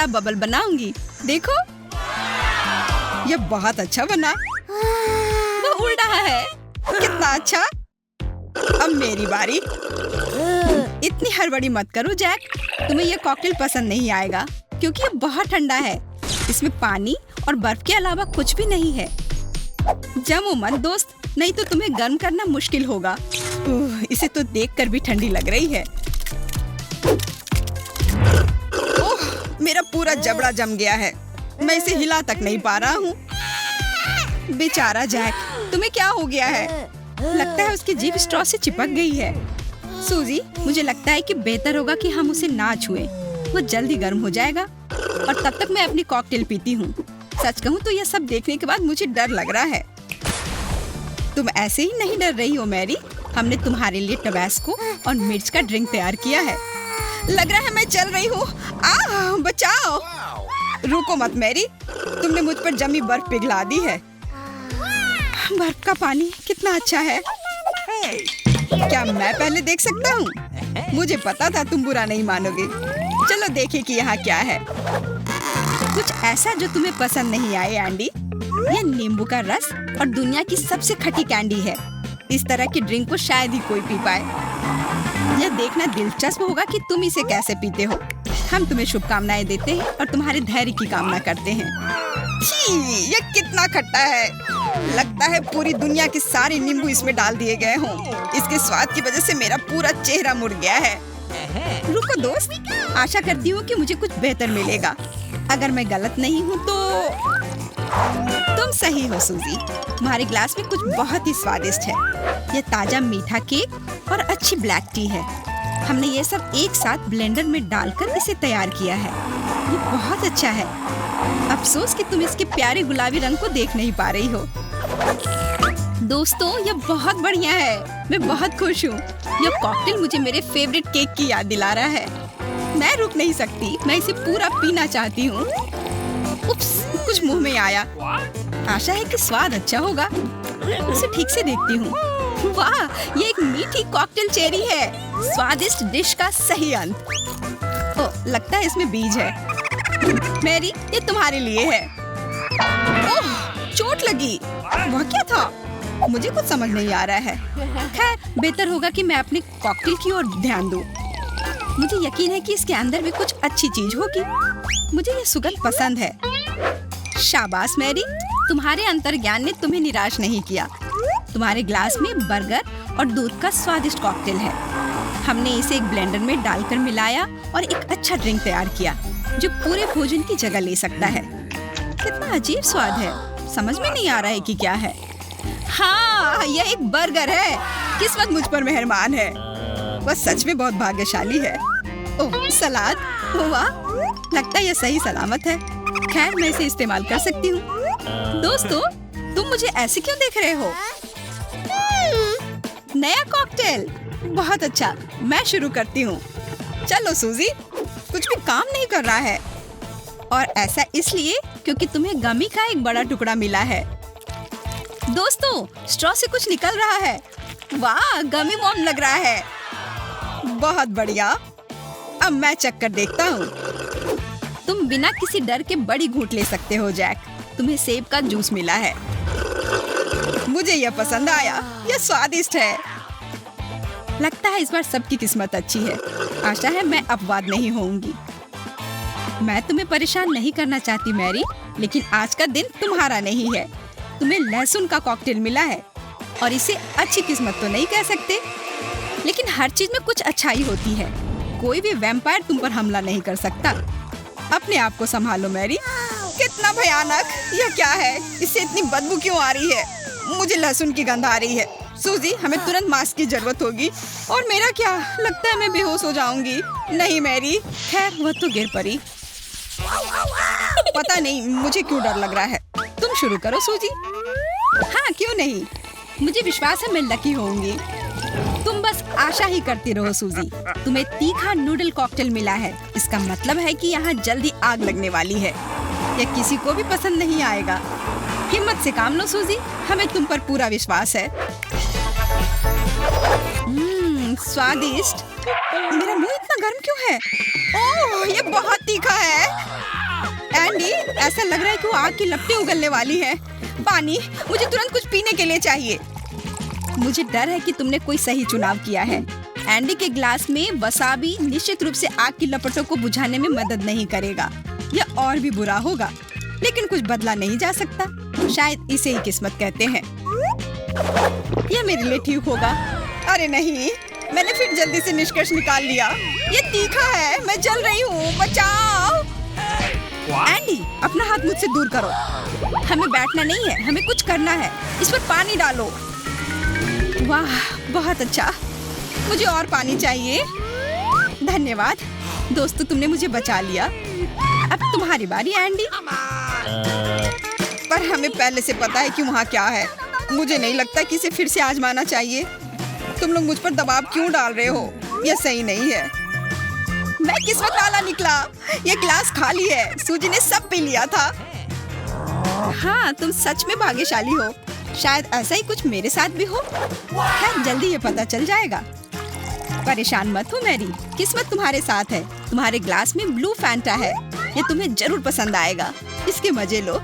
बड़ा बबल बनाऊंगी। देखो, ये बहुत अच्छा बना। वो उड़ रहा है। कितना अच्छा। अब मेरी बारी। इतनी हड़बड़ी मत करो जैक। तुम्हें ये कॉकटेल पसंद नहीं आएगा क्योंकि ये बहुत ठंडा है। इसमें पानी और बर्फ के अलावा कुछ भी नहीं है। जमो मत दोस्त, नहीं तो तुम्हें गर्म करना मुश्किल होगा। इसे तो देखकर भी ठंडी लग रही है। ओह, मेरा पूरा जबड़ा जम गया है। मैं इसे हिला तक नहीं पा रहा हूँ। बेचारा जैक, तुम्हें क्या हो गया है? लगता है उसकी जीभ स्ट्रॉ से चिपक गई है। सूजी, मुझे लगता है कि बेहतर होगा कि हम उसे ना छुएं। वो जल्दी गर्म हो जाएगा और तब तक मैं अपनी कॉकटेल पीती हूँ। सच कहूँ तो यह सब देखने के बाद मुझे डर लग रहा है। तुम ऐसे ही नहीं डर रही हो मैरी। हमने तुम्हारे लिए टबैस्को और मिर्च का ड्रिंक तैयार किया है। लग रहा है मैं चल रही हूँ। बचाओ। रुको मत मैरी, तुमने मुझ पर जमी बर्फ पिघला दी है। बर्फ का पानी कितना अच्छा है। क्या मैं पहले देख सकता हूँ? मुझे पता था तुम बुरा नहीं मानोगे। चलो देखें कि यहाँ क्या है। कुछ ऐसा जो तुम्हें पसंद नहीं आए एंडी। यह नींबू का रस और दुनिया की सबसे खट्टी कैंडी है। इस तरह की ड्रिंक को शायद ही कोई पी पाए। यह देखना दिलचस्प होगा कि तुम इसे कैसे पीते हो। हम तुम्हें शुभकामनाएं देते हैं और तुम्हारे धैर्य की कामना करते हैं। यह कितना खट्टा है। लगता है पूरी दुनिया के सारे नींबू इसमें डाल दिए गए हों। इसके स्वाद की वजह से मेरा पूरा चेहरा मुड़ गया है। रुको दोस्त, आशा करती हूँ कि मुझे कुछ बेहतर मिलेगा। अगर मैं गलत नहीं हूँ तो तुम सही हो सूजी। तुम्हारे ग्लास में कुछ बहुत ही स्वादिष्ट है। यह ताजा मीठा केक और अच्छी ब्लैक टी है। हमने ये सब एक साथ ब्लेंडर में डालकर इसे तैयार किया है। ये बहुत अच्छा है। अफसोस कि तुम इसके प्यारे गुलाबी रंग को देख नहीं पा रही हो। दोस्तों, यह बहुत बढ़िया है। मैं बहुत खुश हूँ। यह कॉकटेल मुझे मेरे फेवरेट केक की याद दिला रहा है। मैं रुक नहीं सकती। मैं इसे पूरा पीना चाहती हूँ। उप्स, कुछ मुंह में आया। आशा है कि स्वाद अच्छा होगा। उसे ठीक से देखती हूँ। वाह, ये एक मीठी कॉकटेल चेरी है। स्वादिष्ट डिश का सही अंत। ओह, लगता है इसमें बीज है। मैरी, ये तुम्हारे लिए है। ओह, चोट लगी। वह क्या था? मुझे कुछ समझ नहीं आ रहा है। खैर, बेहतर होगा कि मैं अपनी कॉकटेल की ओर ध्यान दूं। मुझे यकीन है कि इसके अंदर भी कुछ अच्छी चीज होगी। मुझे ये सुगंध पसंद है। शाबाश मैरी, तुम्हारे अंतर्ज्ञान ने तुम्हें निराश नहीं किया। तुम्हारे ग्लास में बर्गर और दूध का स्वादिष्ट कॉकटेल है। हमने इसे एक ब्लेंडर में डालकर मिलाया और एक अच्छा ड्रिंक तैयार किया जो पूरे भोजन की जगह ले सकता है। कितना अजीब स्वाद है। समझ में नहीं आ रहा है कि क्या है। हाँ, यह एक बर्गर है। किस्मत मुझ पर मेहरबान है। वह सच में बहुत भाग्यशाली है। ओह, सलाद। वाह, लगता है यह सही सलामत है। खैर, मैं इसे इस्तेमाल कर सकती हूँ। दोस्तों, तुम मुझे ऐसे क्यों देख रहे हो? नया कॉकटेल, बहुत अच्छा। मैं शुरू करती हूँ। चलो सूजी, कुछ भी काम नहीं कर रहा है। और ऐसा इसलिए क्योंकि तुम्हें गमी का एक बड़ा टुकड़ा मिला है। दोस्तों, स्ट्रॉ से कुछ निकल रहा है। वाह, गमी बॉम्ब लग रहा है। बहुत बढ़िया। अब मैं चक्कर देखता हूँ। तुम बिना किसी डर के बड़ी घूंट ले सकते हो जैक। तुम्हें सेब का जूस मिला है। मुझे यह पसंद आया। यह स्वादिष्ट है। लगता है इस बार सबकी किस्मत अच्छी है। आशा है मैं अपवाद नहीं होऊंगी। मैं तुम्हें परेशान नहीं करना चाहती मैरी, लेकिन आज का दिन तुम्हारा नहीं है। तुम्हें लहसुन का कॉकटेल मिला है और इसे अच्छी किस्मत तो नहीं कह सकते, लेकिन हर चीज में कुछ अच्छाई होती है। कोई भी वैम्पायर तुम पर हमला नहीं कर सकता। अपने आप को संभालो मैरी। कितना भयानक। यह क्या है? इससे इतनी बदबू क्यों आ रही है? मुझे लहसुन की गंध आ रही है। सूजी, हमें तुरंत मास्क की जरूरत होगी। और मेरा क्या? लगता है मैं बेहोश हो जाऊंगी। नहीं मैरी। खैर, वह तो गिर पड़ी। पता नहीं मुझे क्यों डर लग रहा है। तुम शुरू करो सूजी। हाँ, क्यों नहीं। मुझे विश्वास है मैं लकी होऊंगी। तुम बस आशा ही करती रहो सूजी। तुम्हें तीखा नूडल कॉकटेल मिला है। इसका मतलब है कि यहाँ जल्दी आग लगने वाली है। यह किसी को भी पसंद नहीं आएगा। हिम्मत से काम लो सूजी, हमें तुम पर पूरा विश्वास है। स्वादिष्ट। मेरा मुंह इतना गर्म क्यों है? ओह, ये बहुत तीखा है। ऐसा लग रहा है कि वो आग की लपटें उगलने वाली है। पानी, मुझे तुरंत कुछ पीने के लिए चाहिए। मुझे डर है कि तुमने कोई सही चुनाव किया है। एंडी के ग्लास में वसाबी निश्चित रूप से आग की लपटों को बुझाने में मदद नहीं करेगा। यह और भी बुरा होगा, लेकिन कुछ बदला नहीं जा सकता। शायद इसे ही किस्मत कहते हैं। यह मेरे लिए ठीक होगा। अरे नहीं, मैंने फिर जल्दी से निष्कर्ष निकाल लिया। ये तीखा है, मैं जल रही हूँ, बचाओ। एंडी, अपना हाथ मुझसे दूर करो। हमें बैठना नहीं है, हमें कुछ करना है। इस पर पानी डालो। वाह, बहुत अच्छा। मुझे और पानी चाहिए। धन्यवाद दोस्तों, तुमने मुझे बचा लिया। अब तुम्हारी बारी एंडी। पर हमें पहले से पता है कि वहाँ क्या है। मुझे नहीं लगता कि इसे फिर से आजमाना चाहिए। तुम लोग मुझ पर दबाव क्यों डाल रहे हो? यह सही नहीं है। मैं किस्मत वाला निकला। ये गिलास खाली है। सूजी ने सब पी लिया था। हाँ, तुम सच में भाग्यशाली हो। शायद ऐसा ही कुछ मेरे साथ भी हो। खैर, जल्दी ये पता चल जाएगा। परेशान मत हो मैरी, किस्मत तुम्हारे साथ है। तुम्हारे ग्लास में ब्लू फैंटा है। ये तुम्हें जरूर पसंद आएगा। इसके मजे लो।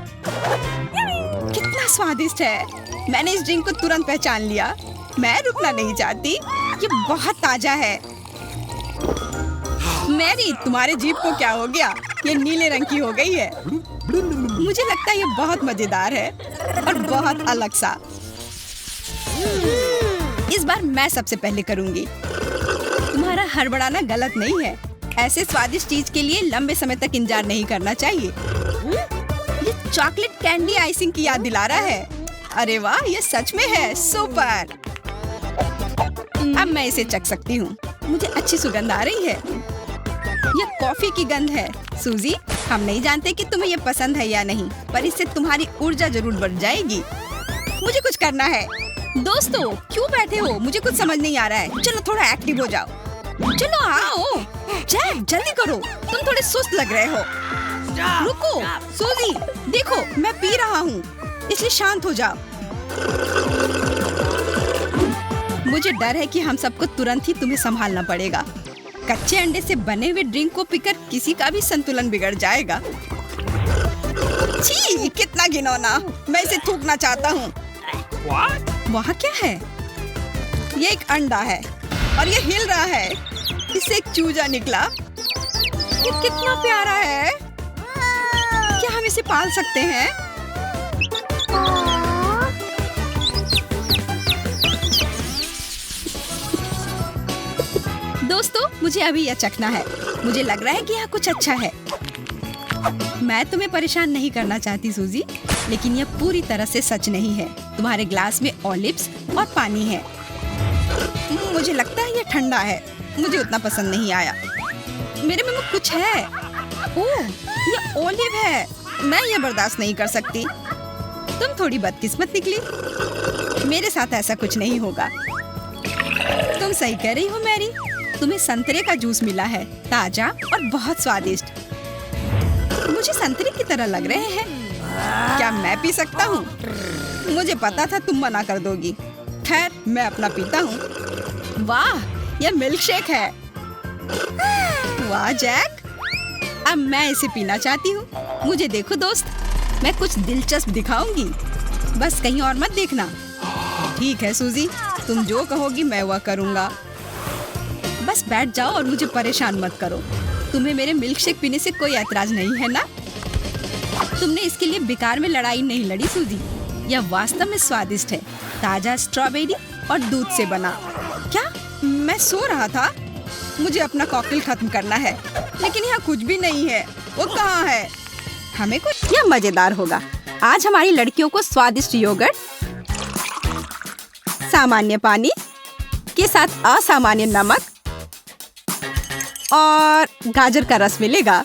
कितना स्वादिष्ट है। मैंने इस ड्रिंक को तुरंत पहचान लिया। मैं रुकना नहीं चाहती। ये बहुत ताजा है। मैरी, तुम्हारे जीभ को क्या हो गया? ये नीले रंग की हो गई है। मुझे लगता है ये बहुत मजेदार है और बहुत अलग सा। इस बार मैं सबसे पहले करूंगी। तुम्हारा हड़बड़ाना गलत नहीं है। ऐसे स्वादिष्ट चीज के लिए लंबे समय तक इंतजार नहीं करना चाहिए। ये चॉकलेट कैंडी आइसिंग की याद दिला रहा है। अरे वाह, ये सच में है। सुपर। अब मैं इसे चख सकती हूँ। मुझे अच्छी सुगंध आ रही है। यह कॉफी की गंध है। सूजी, हम नहीं जानते कि तुम्हें ये पसंद है या नहीं, पर इससे तुम्हारी ऊर्जा जरूर बढ़ जाएगी। मुझे कुछ करना है। दोस्तों, क्यों बैठे हो? मुझे कुछ समझ नहीं आ रहा है। चलो थोड़ा एक्टिव हो जाओ। चलो आओ। जैक, जल्दी करो, तुम थोड़े सुस्त लग रहे हो। रुको सूजी, देखो मैं पी रहा हूँ, इसलिए शांत हो जाओ। मुझे डर है कि हम सबको तुरंत ही तुम्हें संभालना पड़ेगा। कच्चे अंडे से बने हुए ड्रिंक को पीकर किसी का भी संतुलन बिगड़ जाएगा। छी, कितना घिनौना। मैं इसे थूकना चाहता हूँ। वहाँ क्या है? ये एक अंडा है और ये हिल रहा है। इससे एक चूजा निकला। ये कितना प्यारा है। क्या हम इसे पाल सकते हैं? दोस्तों, मुझे अभी यह चखना है। मुझे लग रहा है कि यह कुछ अच्छा है। मैं तुम्हें परेशान नहीं करना चाहती सूजी, लेकिन यह पूरी तरह से सच नहीं है। तुम्हारे ग्लास में ऑलिव्स और पानी है। मुझे लगता है यह ठंडा है। मुझे उतना पसंद नहीं आया। मेरे मुंह में कुछ है। ओह, यह ऑलिव है। मैं यह बर्दाश्त नहीं कर सकती। तुम थोड़ी बदकिस्मत निकली। मेरे साथ ऐसा कुछ नहीं होगा। तुम सही कह रही हो मैरी। तुम्हें संतरे का जूस मिला है, ताजा और बहुत स्वादिष्ट। मुझे संतरे की तरह लग रहे हैं। क्या मैं पी सकता हूँ? मुझे पता था तुम मना कर दोगी। खैर, मैं अपना पीता हूँ। वाह, यह मिल्क शेक है। वाह जैक, अब मैं इसे पीना चाहती हूँ। मुझे देखो दोस्त, मैं कुछ दिलचस्प दिखाऊंगी। बस कहीं और मत देखना। ठीक है सूजी, तुम जो कहोगी मैं वह करूँगा। बस बैठ जाओ और मुझे परेशान मत करो। तुम्हें मेरे मिल्क शेक पीने से कोई ऐतराज नहीं है ना? तुमने इसके लिए बेकार में लड़ाई नहीं लड़ी सूजी। यह वास्तव में स्वादिष्ट है। ताजा स्ट्रॉबेरी और दूध से बना। क्या मैं सो रहा था? मुझे अपना कॉकटेल खत्म करना है, लेकिन यहाँ कुछ भी नहीं है। वो कहाँ है? हमें कुछ, यह मजेदार होगा। आज हमारी लड़कियों को स्वादिष्ट योगर्ट, सामान्य पानी के साथ असामान्य नमक और गाजर का रस मिलेगा।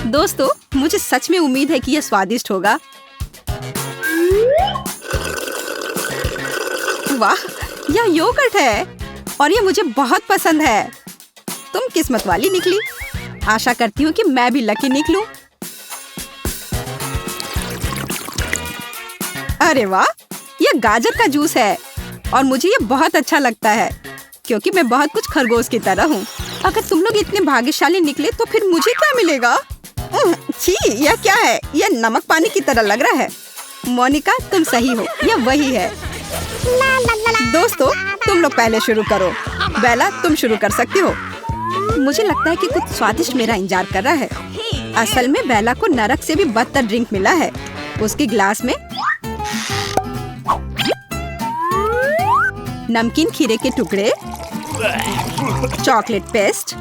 दोस्तों, मुझे सच में उम्मीद है कि यह स्वादिष्ट होगा। वाह, यह योगर्ट है और यह मुझे बहुत पसंद है। तुम किस्मत वाली निकली। आशा करती हूँ कि मैं भी लकी निकलूं। अरे वाह, यह गाजर का जूस है और मुझे ये बहुत अच्छा लगता है क्योंकि मैं बहुत कुछ खरगोश की तरह हूँ। अगर तुम लोग इतने भाग्यशाली निकले तो फिर मुझे क्या मिलेगा? छी, यह क्या है? यह नमक पानी की तरह लग रहा है। मोनिका, तुम सही हो, यह वही है। दोस्तों, तुम लोग पहले शुरू करो। बेला, तुम शुरू कर सकती हो। मुझे लगता है कि कुछ स्वादिष्ट मेरा इंतजार कर रहा है। असल में बेला को नरक से भी बदतर ड्रिंक मिला है। उसके ग्लास में नमकीन खीरे के टुकड़े, चॉकलेट पेस्ट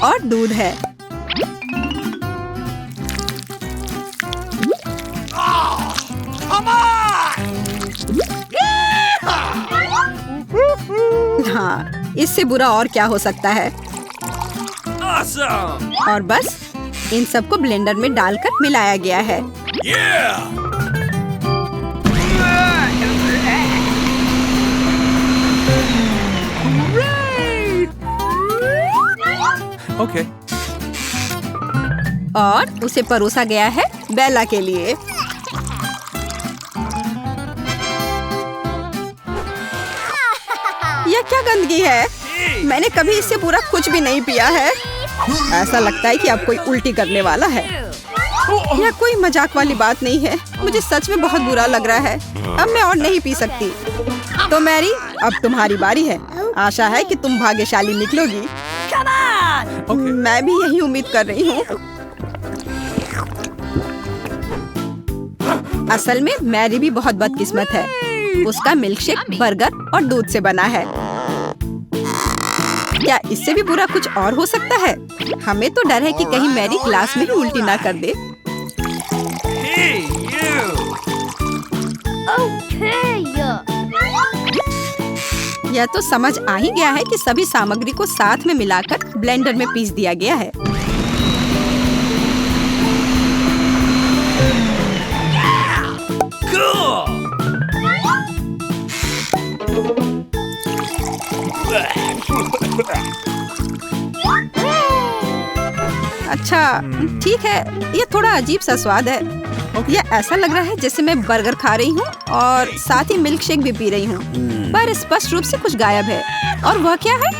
और दूध है। हाँ, इससे बुरा और क्या हो सकता है? और बस इन सबको ब्लेंडर में डालकर मिलाया गया है। Okay. और उसे परोसा गया है बेला के लिए। यह क्या गंदगी है? मैंने कभी इससे पूरा कुछ भी नहीं पिया है। ऐसा लगता है कि अब कोई उल्टी करने वाला है। यह कोई मजाक वाली बात नहीं है। मुझे सच में बहुत बुरा लग रहा है। अब मैं और नहीं पी सकती। तो मैरी, अब तुम्हारी बारी है। आशा है कि तुम भाग्यशाली निकलोगी। मैं भी यही उम्मीद कर रही हूँ। असल में मैरी भी बहुत बदकिस्मत है। उसका मिल्कशेक बर्गर और दूध से बना है। क्या इससे भी बुरा कुछ और हो सकता है? हमें तो डर है कि कहीं मैरी क्लास में ही उल्टी ना कर दे। यह तो समझ आ ही गया है कि सभी सामग्री को साथ में मिलाकर ब्लेंडर में पीस दिया गया है। अच्छा, ठीक है। ये थोड़ा अजीब सा स्वाद है। यह ऐसा लग रहा है जैसे मैं बर्गर खा रही हूँ और साथ ही मिल्क शेक भी पी रही हूँ, पर स्पष्ट रूप से कुछ गायब है। और वह क्या है?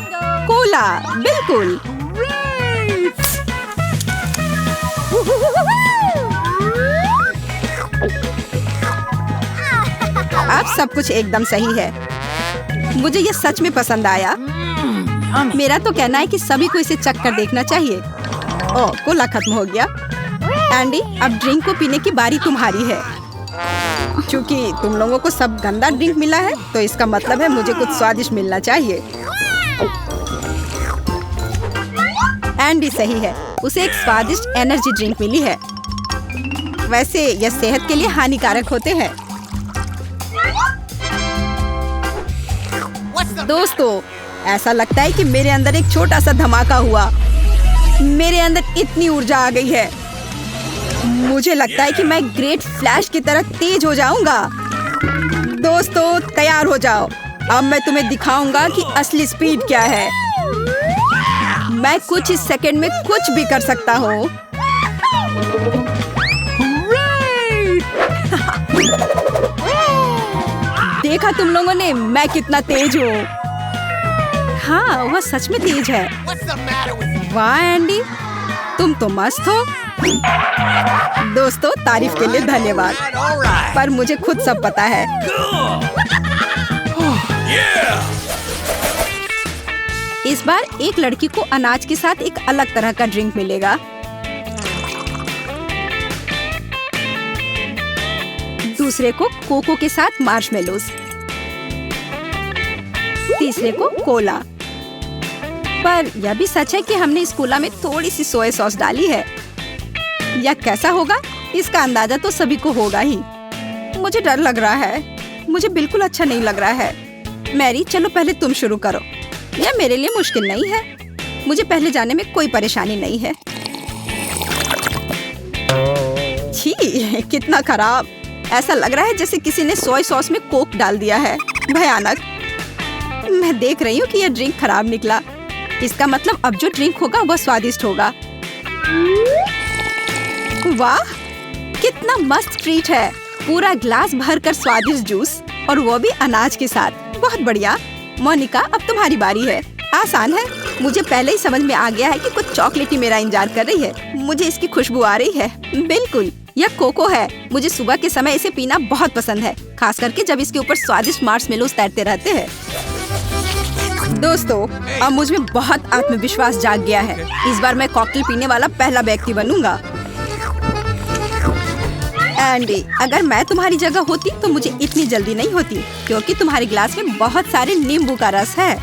कोला, बिल्कुल। अब सब कुछ एकदम सही है। मुझे ये सच में पसंद आया। मेरा तो कहना है कि सभी को इसे चख कर देखना चाहिए। ओह, कोला खत्म हो गया। एंडी, अब ड्रिंक को पीने की बारी तुम्हारी है। क्योंकि तुम लोगों को सब गंदा ड्रिंक मिला है, तो इसका मतलब है मुझे कुछ स्वादिष्ट मिलना चाहिए। एंडी सही है, उसे एक स्वादिष्ट एनर्जी ड्रिंक मिली है। वैसे यह सेहत के लिए हानिकारक होते हैं। दोस्तों, ऐसा लगता है कि मेरे अंदर एक छोटा सा धमाका हुआ। मेरे अंदर इतनी ऊर्जा आ गई है। मुझे लगता है कि मैं ग्रेट फ्लैश की तरह तेज हो जाऊंगा। दोस्तों, तैयार हो जाओ। अब मैं तुम्हें दिखाऊंगा कि असली स्पीड क्या है। मैं कुछ इस सेकंड में कुछ भी कर सकता हूँ। देखा तुम लोगों ने मैं कितना तेज हूँ। हाँ, वह सच में तेज है। वाह एंडी, तुम तो मस्त हो। दोस्तों, तारीफ के लिए धन्यवाद, पर मुझे खुद सब पता है। इस बार एक लड़की को अनाज के साथ एक अलग तरह का ड्रिंक मिलेगा। दूसरे को कोको के साथ मार्शमेलोज, तीसरे को कोला। पर यह भी सच है कि हमने इस कोला में थोड़ी सी सोया सॉस डाली है। यह कैसा होगा, इसका अंदाजा तो सभी को होगा ही। मुझे डर लग रहा है। मुझे बिल्कुल अच्छा नहीं लग रहा है। मैरी, चलो पहले तुम शुरू करो। यह मेरे लिए मुश्किल नहीं है। मुझे पहले जाने में कोई परेशानी नहीं है। छी, कितना खराब। ऐसा लग रहा है जैसे किसी ने सोया सॉस में कोक डाल दिया है। भयानक। मैं देख रही हूँ कि यह ड्रिंक खराब निकला। इसका मतलब अब जो ड्रिंक होगा वह स्वादिष्ट होगा। वाह, कितना मस्त ट्रीट है। पूरा ग्लास भरकर स्वादिष्ट जूस, और वो भी अनाज के साथ। बहुत बढ़िया। मोनिका, अब तुम्हारी बारी है। आसान है। मुझे पहले ही समझ में आ गया है कि कुछ चॉकलेटी मेरा इंतजार कर रही है। मुझे इसकी खुशबू आ रही है। बिल्कुल, यह कोको है। मुझे सुबह के समय इसे पीना बहुत पसंद है, खास करके जब इसके ऊपर स्वादिष्ट मार्शमेलोस तैरते रहते हैं। दोस्तों, अब मुझ में बहुत आत्मविश्वास जाग गया है। इस बार मैं कॉकटेल पीने वाला पहला व्यक्ति बनूंगा। एंडी, अगर मैं तुम्हारी जगह होती तो मुझे इतनी जल्दी नहीं होती, क्योंकि तुम्हारे गिलास में बहुत सारे नींबू का रस है।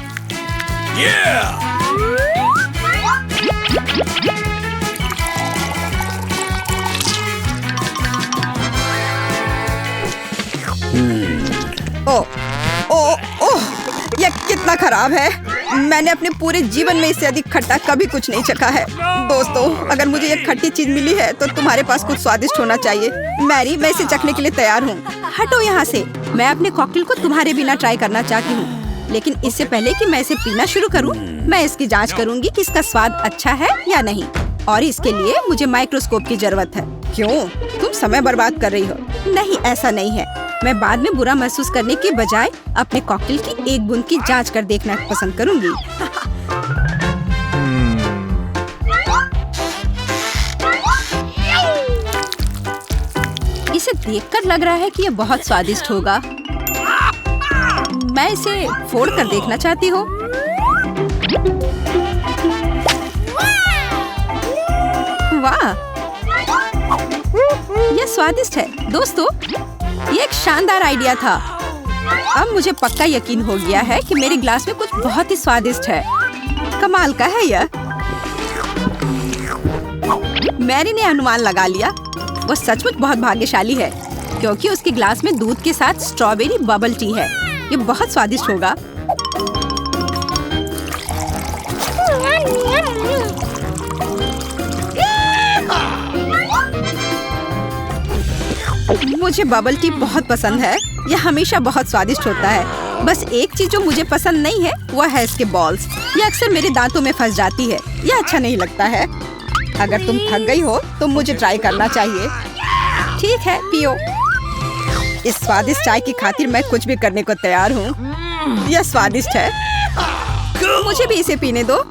ओह, यह कितना खराब है। मैंने अपने पूरे जीवन में इससे अधिक खट्टा कभी कुछ नहीं चखा है। दोस्तों, अगर मुझे ये खट्टी चीज मिली है तो तुम्हारे पास कुछ स्वादिष्ट होना चाहिए। मैरी, मैं इसे चखने के लिए तैयार हूँ। हटो यहाँ से। मैं अपने कॉकटेल को तुम्हारे बिना ट्राई करना चाहती हूँ, लेकिन इससे पहले कि मैं इसे पीना शुरू करूँ, मैं इसकी जाँच करूँगी कि इसका स्वाद अच्छा है या नहीं। और इसके लिए मुझे माइक्रोस्कोप की जरूरत है। क्यों? तुम समय बर्बाद कर रही हो। नहीं, ऐसा नहीं है। मैं बाद में बुरा महसूस करने के बजाय अपने कॉकटेल की एक बूंद की जांच कर देखना पसंद करूंगी। इसे देखकर लग रहा है कि यह बहुत स्वादिष्ट होगा। मैं इसे फोड़ कर देखना चाहती हूँ। वाह, यह स्वादिष्ट है। दोस्तों, ये एक शानदार आइडिया था। अब मुझे पक्का यकीन हो गया है कि मेरे ग्लास में कुछ बहुत ही स्वादिष्ट है। कमाल का है यह। मैरी ने अनुमान लगा लिया। वो सचमुच बहुत भाग्यशाली है, क्योंकि उसके ग्लास में दूध के साथ स्ट्रॉबेरी बबल टी है। ये बहुत स्वादिष्ट होगा। मुझे बबल टी बहुत पसंद है। यह हमेशा बहुत स्वादिष्ट होता है। बस एक चीज जो मुझे पसंद नहीं है वह है इसके बॉल्स। यह अक्सर मेरे दांतों में फंस जाती है। यह अच्छा नहीं लगता है। अगर तुम थक गई हो तो मुझे ट्राई करना चाहिए। ठीक है, पियो। इस स्वादिष्ट चाय की खातिर मैं कुछ भी करने को तैयार हूँ। यह स्वादिष्ट है। मुझे भी इसे पीने दो।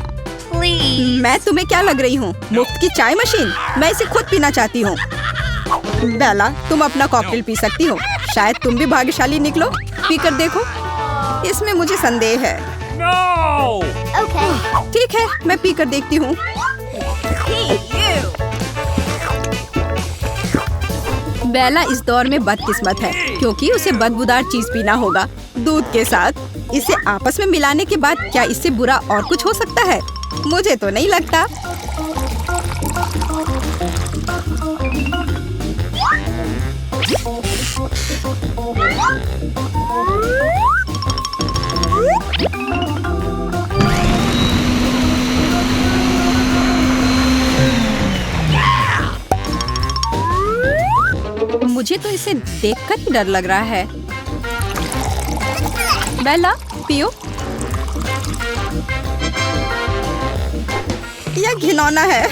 मैं तुम्हें क्या लग रही हूँ, मुफ्त की चाय मशीन? मैं इसे खुद पीना चाहती हूँ। बेला, तुम अपना कॉकटेल पी सकती हो। शायद तुम भी भाग्यशाली निकलो। पी कर देखो। इसमें मुझे संदेह है। ठीक है, मैं पी कर देखती हूँ। बेला इस दौर में बदकिस्मत है, क्योंकि उसे बदबूदार चीज पीना होगा दूध के साथ। इसे आपस में मिलाने के बाद क्या इससे बुरा और कुछ हो सकता है? मुझे तो नहीं लगता। मुझे तो इसे देखकर ही डर लग रहा है। बेला, पियो। यह घिनौना है।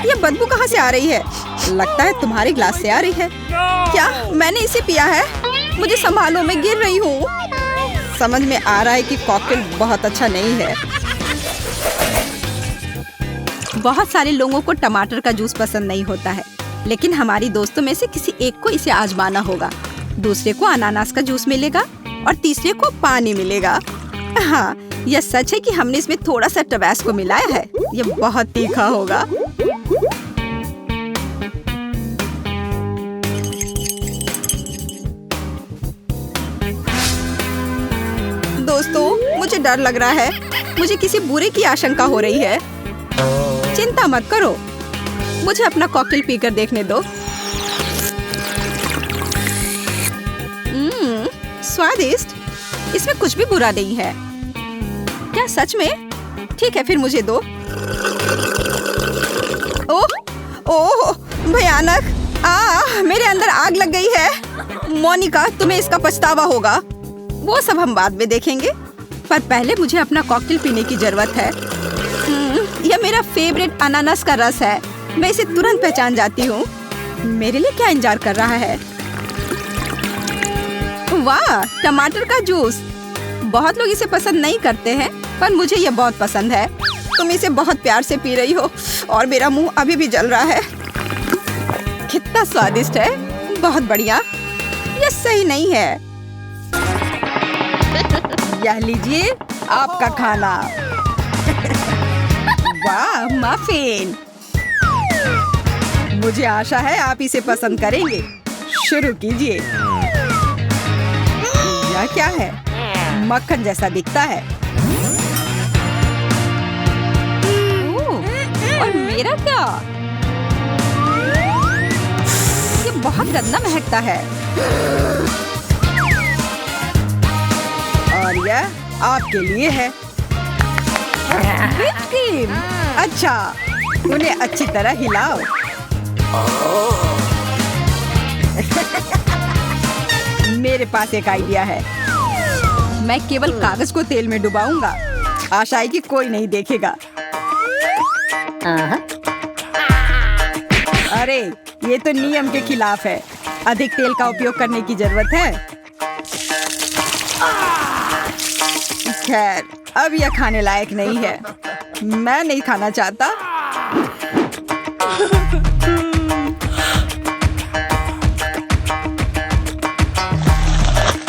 यह बदबू कहाँ से आ रही है? लगता है तुम्हारे ग्लास से आ रही है। क्या मैंने इसे पिया है? मुझे संभालो, मैं गिर रही हूँ। समझ में आ रहा है कि कॉकटेल बहुत अच्छा नहीं है। बहुत सारे लोगों को टमाटर का जूस पसंद नहीं होता है, लेकिन हमारी दोस्तों में से किसी एक को इसे आजमाना होगा। दूसरे को अनानास का जूस मिलेगा और तीसरे को पानी मिलेगा। हाँ, यह सच है कि हमने इसमें थोड़ा सा टबैस्को मिलाया है। यह बहुत तीखा होगा। दोस्तों, मुझे डर लग रहा है। मुझे किसी बुरे की आशंका हो रही है। चिंता मत करो, मुझे अपना कॉकटेल पीकर देखने दो। स्वादिष्ट। इसमें कुछ भी बुरा नहीं है। क्या सच में? ठीक है, फिर मुझे दो। ओह, भयानक। मेरे अंदर आग लग गई है। मोनिका, तुम्हें इसका पछतावा होगा। वो सब हम बाद में देखेंगे, पर पहले मुझे अपना कॉकटेल पीने की जरूरत है। यह मेरा फेवरेट अनानास का रस है। मैं इसे तुरंत पहचान जाती हूँ। मेरे लिए क्या इंतजार कर रहा है? वाह, टमाटर का जूस। बहुत लोग इसे पसंद नहीं करते हैं, पर मुझे ये बहुत पसंद है। तुम इसे बहुत प्यार से पी रही हो और मेरा मुंह अभी भी जल रहा है। कितना स्वादिष्ट है, बहुत बढ़िया। ये सही नहीं है। यह लीजिए आपका खाना। वाह, मफिन। मुझे आशा है आप इसे पसंद करेंगे। शुरू कीजिए। यह क्या है? मक्खन जैसा दिखता है। और मेरा क्या? ये बहुत गंदा महकता है। और यह आपके लिए है। Whip cream. अच्छा, उन्हें अच्छी तरह हिलाओ। मेरे पास एक आइडिया है। मैं केवल कागज को तेल में डुबाऊंगा। आशा है कि कोई नहीं देखेगा। अरे, ये तो नियम के खिलाफ है। अधिक तेल का उपयोग करने की जरूरत है। खैर, अब यह खाने लायक नहीं है। मैं नहीं खाना चाहता।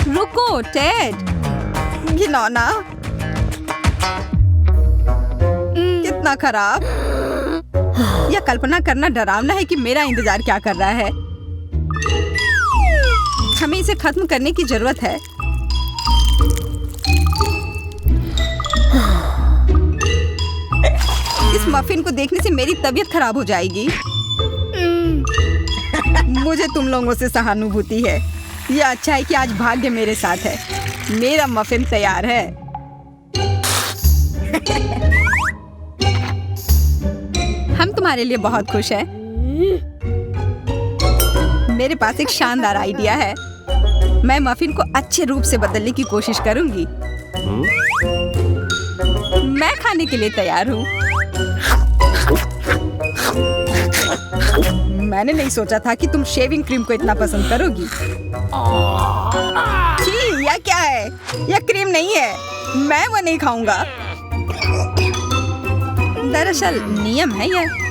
रुको टेड, घिनौना। कितना खराब। यह कल्पना करना डरावना है कि मेरा इंतजार क्या कर रहा है। हमें इसे खत्म करने की जरूरत है। इस मफिन को देखने से मेरी तबीयत खराब हो जाएगी। मुझे तुम लोगों से सहानुभूति है। यह अच्छा है कि आज भाग्य मेरे साथ है। मेरा मफिन तैयार है। हम तुम्हारे लिए बहुत खुश हैं। मेरे पास एक शानदार आइडिया है। मैं मफिन को अच्छे रूप से बदलने की कोशिश करूंगी। मैं खाने के लिए तैयार हूँ। मैंने नहीं सोचा था कि तुम शेविंग क्रीम को इतना पसंद करोगी। छी, यह क्या है? यह क्रीम नहीं है। मैं वो नहीं खाऊंगा। दरअसल नियम है यह।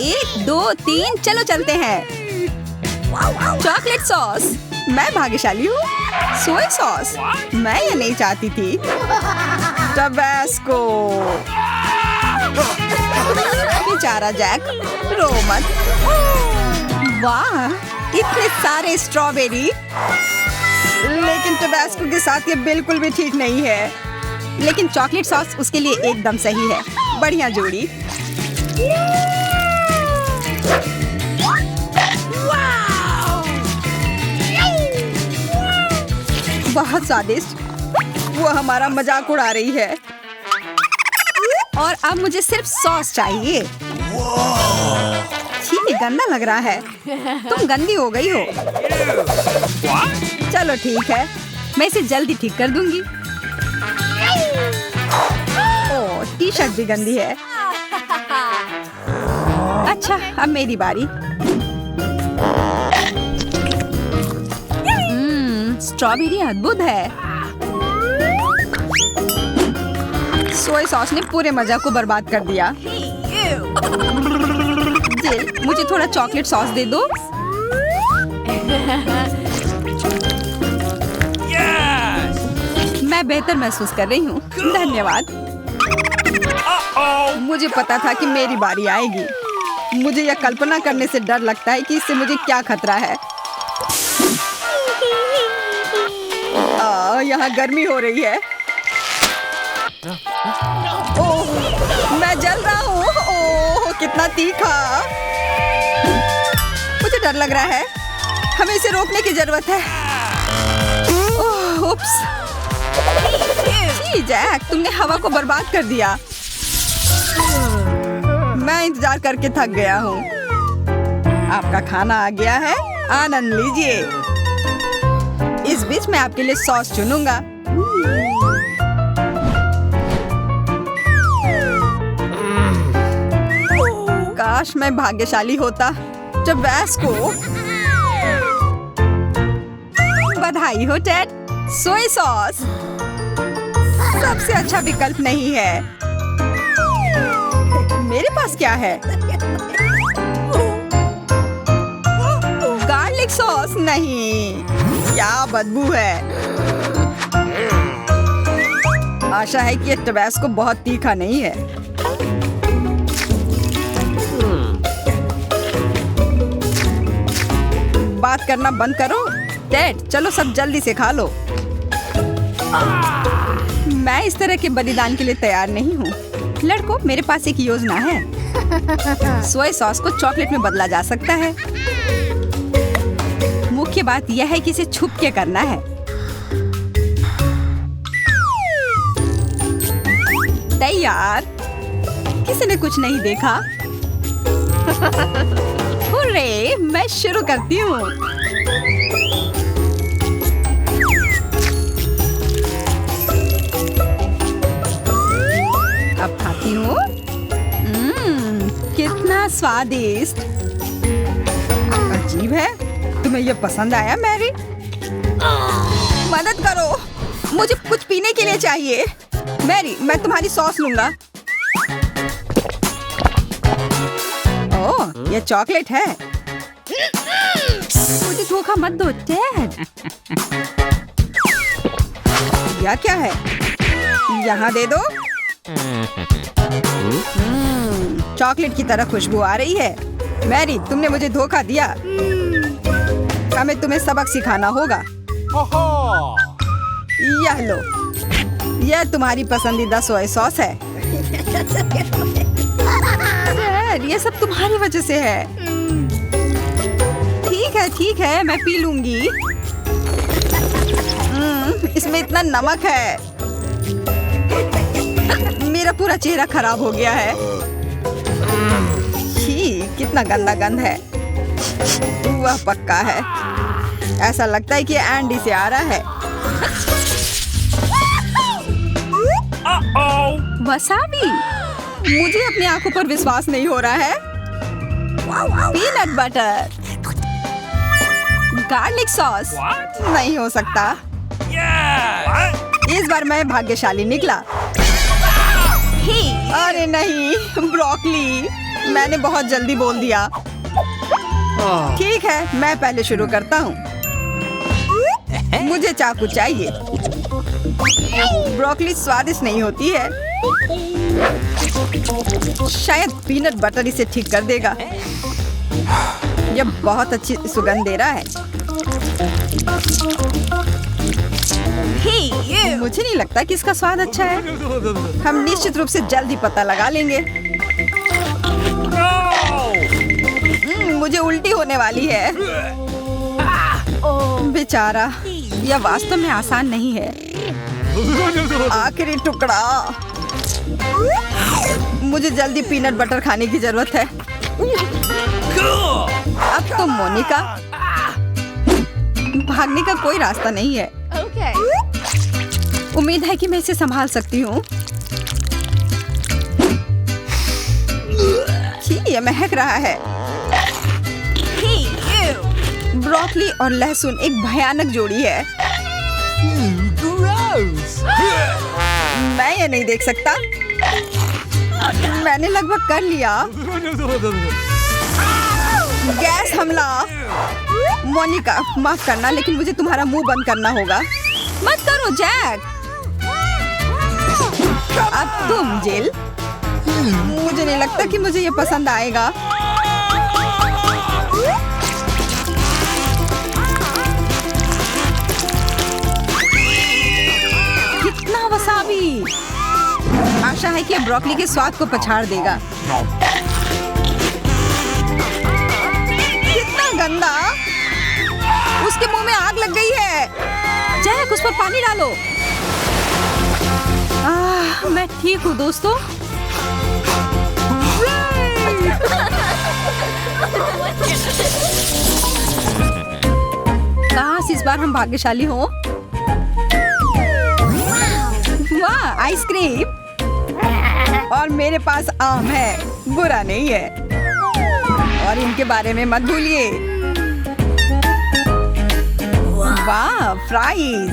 1, 2, 3, चलो चलते हैं। Chocolate sauce. मैं भाग्यशाली हूँ। Soya sauce. मैं ये नहीं चाहती थी। टबैस्को। बेचारा जैक, रो मत। वाह, इतने सारे स्ट्रॉबेरी। लेकिन टबैस्को के साथ ये बिल्कुल भी ठीक नहीं है। लेकिन चॉकलेट सॉस उसके लिए एकदम सही है। बढ़िया जोड़ी। बहुत स्वादिष्ट। वो हमारा मजाक उड़ा रही है। और अब मुझे सिर्फ सॉस चाहिए। छी, गंदा लग रहा है। तुम गंदी हो गई हो। चलो ठीक है, मैं इसे जल्दी ठीक कर दूंगी। ओह, टी शर्ट भी गंदी है। अच्छा, अब मेरी बारी। स्ट्रॉबेरी अद्भुत है। सोया सॉस ने पूरे मजा को बर्बाद कर दिया। जिल, मुझे थोड़ा चॉकलेट सॉस दे दो। मैं बेहतर महसूस कर रही हूँ। धन्यवाद। मुझे पता था कि मेरी बारी आएगी। मुझे यह कल्पना करने से डर लगता है कि इससे मुझे क्या खतरा है। यहाँ गर्मी हो रही है। ओह, मैं जल रहा हूँ। ओह, कितना तीखा। मुझे डर लग रहा है। हमें इसे रोकने की जरूरत है। ओह, उप्स। जैक, तुमने हवा को बर्बाद कर दिया। मैं इंतजार करके थक गया हूँ। आपका खाना आ गया है, आनंद लीजिए। इस बीच मैं आपके लिए सॉस चुनूंगा। काश मैं भाग्यशाली होता। टबैस्को। बधाई। बधाई हो टेड। सोया सॉस सबसे अच्छा विकल्प नहीं है। मेरे पास क्या है? गार्लिक सॉस नहीं, क्या बदबू है। आशा है कि ये टबैस्को बहुत तीखा नहीं है। बात करना बंद करो टेड, चलो सब जल्दी से खा लो। मैं इस तरह के बलिदान के लिए तैयार नहीं हूँ। लड़कों, मेरे पास एक योजना है। सोया सॉस को चॉकलेट में बदला जा सकता है। मुख्य बात यह है कि इसे छुप के करना है। तैयार? किसी ने कुछ नहीं देखा? हुर्रे, मैं शुरू करती हूँ। अब खाती हूँ। कितना स्वादिष्ट। अजीब है। तुम्हें ये पसंद आया मैरी? मदद करो, मुझे कुछ पीने के लिए चाहिए। मैरी, मैं तुम्हारी सॉस लूंगा। ओह, ये चॉकलेट है। मुझे धोखा मत दो टेड। यह क्या है? यहाँ दे दो। चॉकलेट की तरह खुशबू आ रही है। मैरी, तुमने मुझे धोखा दिया। हमें तुम्हें सबक सिखाना होगा। यह लो, यह तुम्हारी पसंदीदा सोया सॉस है। ये सब तुम्हारी वजह से है। ठीक है, मैं पी लूंगी। इसमें इतना नमक है। मेरा पूरा चेहरा खराब हो गया है। छी, कितना गंदा गंध है। वह पक्का है। ऐसा लगता है कि एंडी से आ रहा है। वसाबी, मुझे अपनी आंखों पर विश्वास नहीं हो रहा है। पीनट बटर, गार्लिक सॉस, नहीं हो सकता। इस बार मैं भाग्यशाली निकला। अरे नहीं, ब्रोकली, मैंने बहुत जल्दी बोल दिया। ठीक है, मैं पहले शुरू करता हूँ। मुझे चाकू चाहिए। ब्रोकली स्वादिष्ट नहीं होती है। शायद पीनट बटर इसे ठीक कर देगा। यह बहुत अच्छी सुगंध दे रहा है। मुझे नहीं लगता कि इसका स्वाद अच्छा है। हम निश्चित रूप से जल्दी पता लगा लेंगे। मुझे उल्टी होने वाली है। बेचारा, यह वास्तव में आसान नहीं है। आखिरी टुकड़ा। मुझे जल्दी पीनट बटर खाने की जरूरत है। अब तो मोनिका, भागने का कोई रास्ता नहीं है। उम्मीद है कि मैं इसे संभाल सकती हूँ। ये महक रहा है। ब्रोकली और लहसुन एक भयानक जोड़ी है। मैं ये नहीं देख सकता। मैंने लगभग कर लिया। गैस हमला। मोनिका, माफ करना, लेकिन मुझे तुम्हारा मुंह बंद करना होगा। मत करो जैक। अब तुम जेल। मुझे नहीं लगता कि मुझे ये पसंद आएगा। कितना वसाबी। आशा है कि ये ब्रोकली के स्वाद को पछाड़ देगा। कितना गंदा। उसके मुंह में आग लग गई है। जैक, उस पर पानी डालो। मैं ठीक हूँ दोस्तों। काश इस बार हम भाग्यशाली हों। वाह, आइसक्रीम। और मेरे पास आम है, बुरा नहीं है। और इनके बारे में मत भूलिए। वाह, फ्राइज।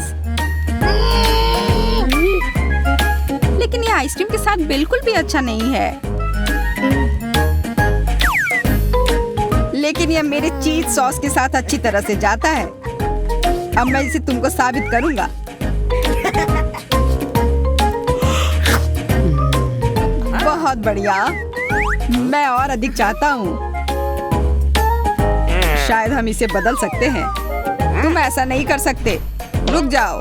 लेकिन ये आइसक्रीम के साथ बिल्कुल भी अच्छा नहीं है। लेकिन ये मेरे चीज सॉस के साथ अच्छी तरह से जाता है। अब मैं इसे तुमको साबित करूंगा। बहुत बढ़िया। मैं और अधिक चाहता हूँ। शायद हम इसे बदल सकते हैं। तुम ऐसा नहीं कर सकते। रुक जाओ।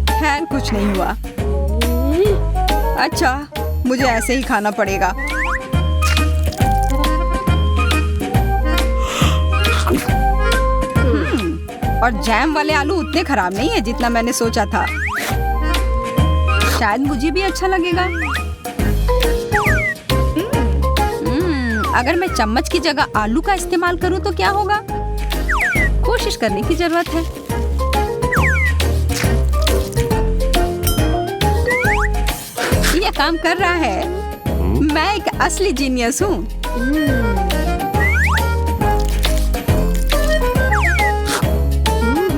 खैर, कुछ नहीं हुआ। अच्छा, मुझे ऐसे ही खाना पड़ेगा। और जैम वाले आलू उतने खराब नहीं है जितना मैंने सोचा था। शायद मुझे भी अच्छा लगेगा। अगर मैं चम्मच की जगह आलू का इस्तेमाल करूं तो क्या होगा? कोशिश करने की जरूरत है। ये काम कर रहा है। मैं एक असली जीनियस हूँ।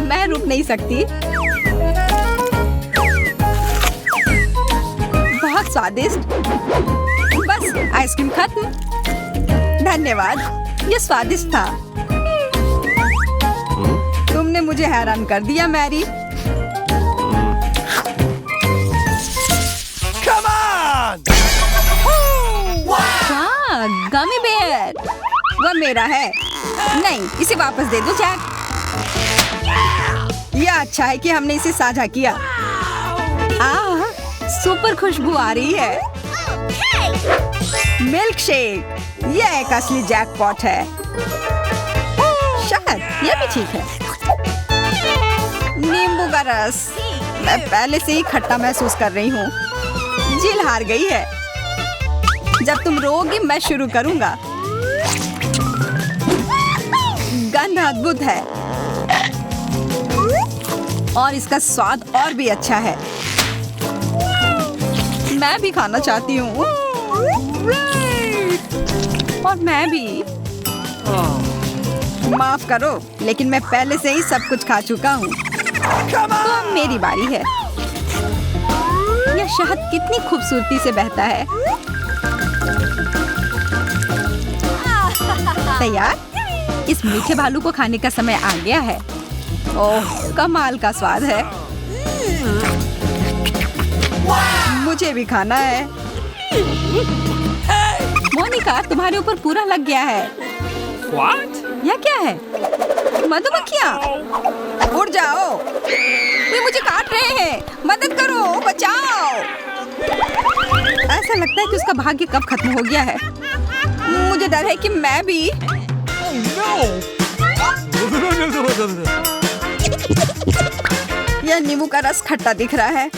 मैं रुक नहीं सकती। बहुत स्वादिष्ट। बस आइसक्रीम खत्म। धन्यवाद, ये स्वादिष्ट था। तुमने मुझे हैरान कर दिया, मैरी। वाह, गमी बेयर। वह मेरा है। नहीं, इसे वापस दे दो, जैक। यह अच्छा है कि हमने इसे साझा किया। सुपर खुशबू आ रही है। Milk shake. यह एक असली जैकपॉट है। शायद यह भी ठीक है। नींबू का रस। मैं पहले से ही खट्टा महसूस कर रही हूँ। जिल हार गई है। जब तुम रोओगी मैं शुरू करूंगा। गंध अद्भुत है और इसका स्वाद और भी अच्छा है। मैं भी खाना चाहती हूँ। और मैं भी। माफ करो, लेकिन मैं पहले से ही सब कुछ खा चुका हूँ। तो अब मेरी बारी है। यह शहद कितनी खूबसूरती से बहता है। तैयार? इस मीठे भालू को खाने का समय आ गया है। ओह, कमाल का स्वाद है। मुझे भी खाना है। मोनिका, तुम्हारे ऊपर पूरा लग गया है। What? यह क्या है? मधुमक्खियाँ। उड़ जाओ। वे मुझे काट रहे हैं। मदद करो, बचाओ। ऐसा लगता है कि उसका भाग्य कब खत्म हो गया है। मुझे डर है कि मैं भी। यह नींबू का रस खट्टा दिख रहा है।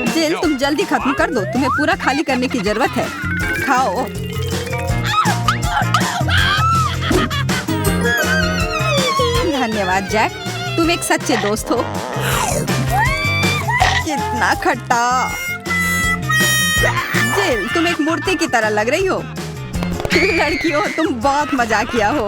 जिल, तुम जल्दी खत्म कर दो। तुम्हें पूरा खाली करने की जरूरत है। खाओ। धन्यवाद जैक, तुम एक सच्चे दोस्त हो। कितना खट्टा। जिल, तुम एक मूर्ति की तरह लग रही हो। लड़कियों, तुम बहुत मजाकिया हो।